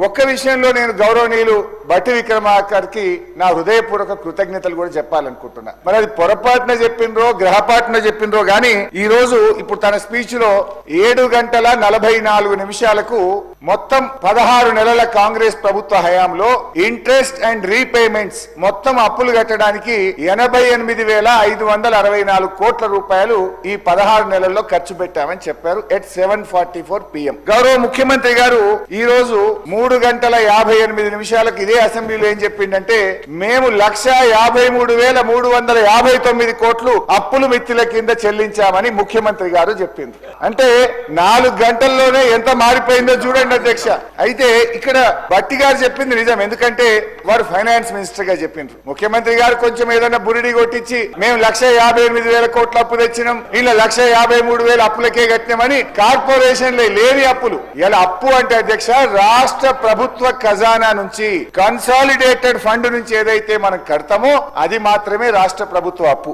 ఒక్క విషయంలో నేను గౌరవనీయులు బట్టి విక్రమార్కకి నా హృదయపూర్వక కృతజ్ఞతలు కూడా చెప్పాలనుకుంటున్నా. మరి అది పొరపాటున చెప్పిండ్రో గ్రహపాటున చెప్పిండ్రో గానీ ఈ రోజు ఇప్పుడు తన స్పీచ్ లో 7 గంటల 44 నిమిషాలకు మొత్తం 16 నెలల కాంగ్రెస్ ప్రభుత్వ హయాంలో ఇంట్రెస్ట్ అండ్ రీపేమెంట్స్ మొత్తం అప్పులు కట్టడానికి 88,564 కోట్ల రూపాయలు ఈ 16 నెలల్లో ఖర్చు పెట్టామని చెప్పారు ఎట్ 7:44 PM. గౌరవ ముఖ్యమంత్రి గారు ఈ రోజు 3 గంటల 58 నిమిషాలకు ఇదే అసెంబ్లీలో ఏం చెప్పిండంటే మేము 1,53,359 కోట్లు అప్పులు మిత్తుల కింద చెల్లించామని ముఖ్యమంత్రి గారు చెప్పింది. అంటే 4 గంటల్లోనే ఎంత మారిపోయిందో చూడండి అధ్యక్ష. అయితే ఇక్కడ బట్టి గారు చెప్పింది నిజం, ఎందుకంటే వారు ఫైనాన్స్ మినిస్టర్ గా చెప్పిండ్రు. ముఖ్యమంత్రి గారు కొంచెం ఏదైనా బురిడి కొట్టించి మేము 1,58,000 కోట్ల అప్పు తెచ్చినాం, ఇలా 1,53,000 అప్పులకే కట్టినామని కార్పొరేషన్లే లేని అప్పులు. ఇలా అప్పు అంటే అధ్యక్ష రాష్ట్ర ప్రభుత్వ ఖజానా నుంచి కన్సాలిడేటెడ్ ఫండ్ నుంచి ఏదైతే మనం కడతామో అది మాత్రమే రాష్ట్ర ప్రభుత్వ అప్పు.